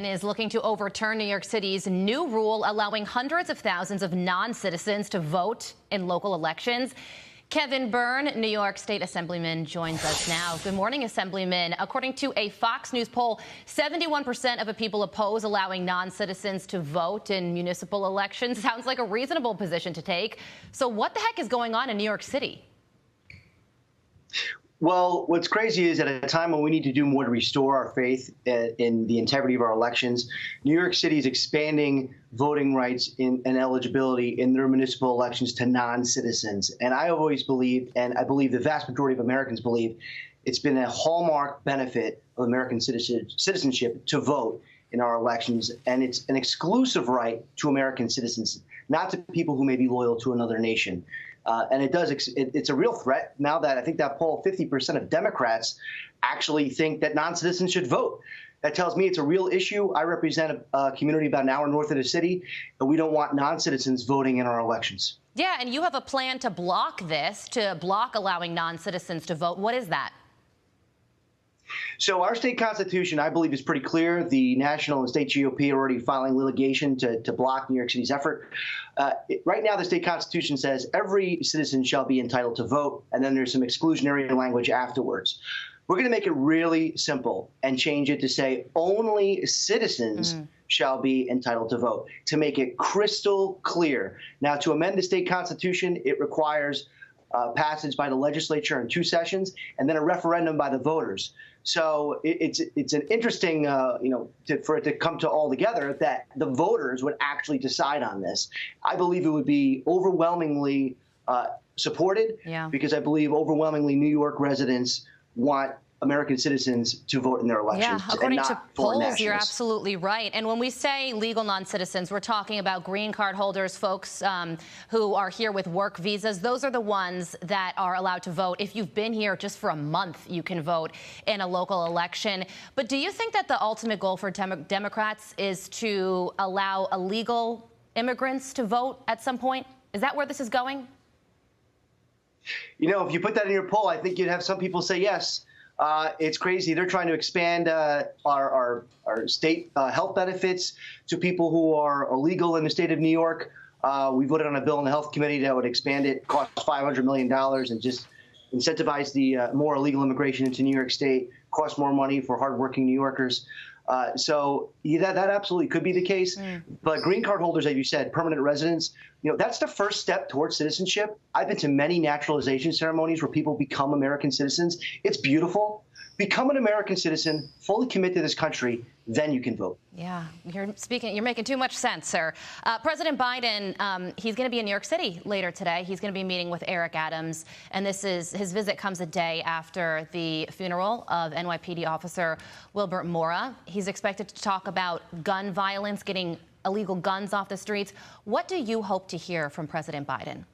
Is looking to overturn New York City's new rule allowing hundreds of thousands of non-citizens to vote in local elections. Kevin Byrne, New York State Assemblyman, joins us now. Good morning, Assemblyman. According to a Fox News poll, 71% of the people oppose allowing non-citizens to vote in municipal elections. Sounds like a reasonable position to take. So what the heck is going on in New York City? Well, what's crazy is at a time when we need to do more to restore our faith in the integrity of our elections, New York City is expanding voting rights and eligibility in their municipal elections to non-citizens. And I always believed, and I believe the vast majority of Americans believe, it's been a hallmark benefit of American citizenship to vote in our elections. And it's an exclusive right to American citizens, not to people who may be loyal to another nation. And it's a real threat now that I think that poll, 50% of Democrats actually think that non-citizens should vote. That tells me it's a real issue. I represent a community about an hour north of the city, and we don't want non-citizens voting in our elections. Yeah, and you have a plan to block this, to block allowing non-citizens to vote. What is that? So our state constitution, I believe, is pretty clear. The national and state GOP are already filing litigation to block New York City's effort. Right now, the state constitution says every citizen shall be entitled to vote, and then there's some exclusionary language afterwards. We're going to make it really simple and change it to say only citizens shall be entitled to vote, to make it crystal clear. Now, to amend the state constitution, it requires passage by the legislature in 2 sessions, and then a referendum by the voters. So it's an interesting, for it to come to all together that the voters would actually decide on this. I believe it would be overwhelmingly supported because I believe overwhelmingly New York residents want American citizens to vote in their elections. Yeah, according to polls, you're absolutely right. And when we say legal non-citizens, we're talking about green card holders, folks who are here with work visas. Those are the ones that are allowed to vote. If you've been here just for a month, you can vote in a local election. But do you think that the ultimate goal for Democrats is to allow illegal immigrants to vote at some point? Is that where this is going? You know, if you put that in your poll, I think you'd have some people say yes. It's crazy. They're trying to expand our state health benefits to people who are illegal in the state of New York. We voted on a bill in the health committee that would expand it, cost $500 million, and just incentivize the more illegal immigration into New York State, cost more money for hardworking New Yorkers. So that absolutely could be the case. But green card holders, as you said, permanent residents, that's the first step towards citizenship. I've been to many naturalization ceremonies where people become American citizens. It's beautiful. Become an American citizen, fully commit to this country, then you can vote. Yeah, you're making too much sense, sir. President Biden, he's going to be in New York City later today. He's going to be meeting with Eric Adams, and his visit comes a day after the funeral of NYPD officer Wilbert Mora. He's expected to talk about gun violence, getting illegal guns off the streets. What do you hope to hear from President Biden?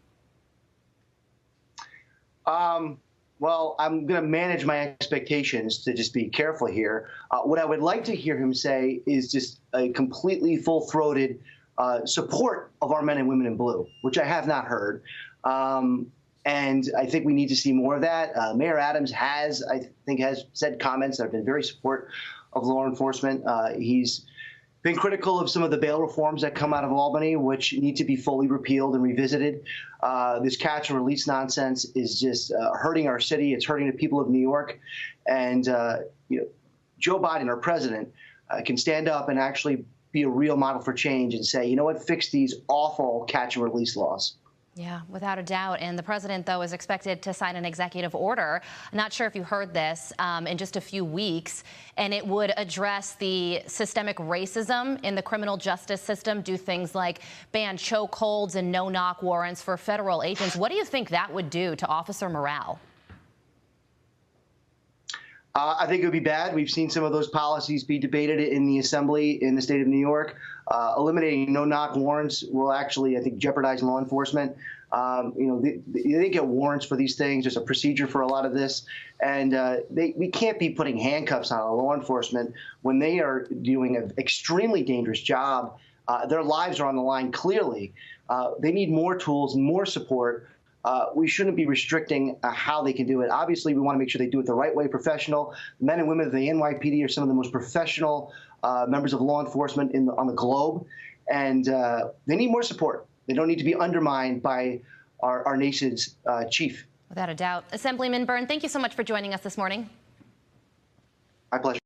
Well, I'm going to manage my expectations to just be careful here. What I would like to hear him say is just a completely full-throated support of our men and women in blue, which I have not heard. And I think we need to see more of that. Mayor Adams has said comments that have been very supportive of law enforcement. He's been critical of some of the bail reforms that come out of Albany, which need to be fully repealed and revisited. This catch and release nonsense is just hurting our city. It's hurting the people of New York. And Joe Biden, our president, can stand up and actually be a real model for change and say, you know what, fix these awful catch and release laws. Yeah, without a doubt. And the president, though, is expected to sign an executive order. I'm not sure if you heard this in just a few weeks. And it would address the systemic racism in the criminal justice system, do things like ban chokeholds and no-knock warrants for federal agents. What do you think that would do to officer morale? I think it would be bad. We've seen some of those policies be debated in the assembly in the state of New York. Eliminating no-knock warrants will actually, I think, jeopardize law enforcement. They get warrants for these things. There's a procedure for a lot of this. And we can't be putting handcuffs on law enforcement when they are doing an extremely dangerous job. Their lives are on the line, clearly. They need more tools and more support. We shouldn't be restricting how they can do it. Obviously, we want to make sure they do it the right way, professional. Men and women of the NYPD are some of the most professional members of law enforcement on the globe, and they need more support. They don't need to be undermined by our nation's chief. Without a doubt. Assemblyman Byrne, thank you so much for joining us this morning. My pleasure.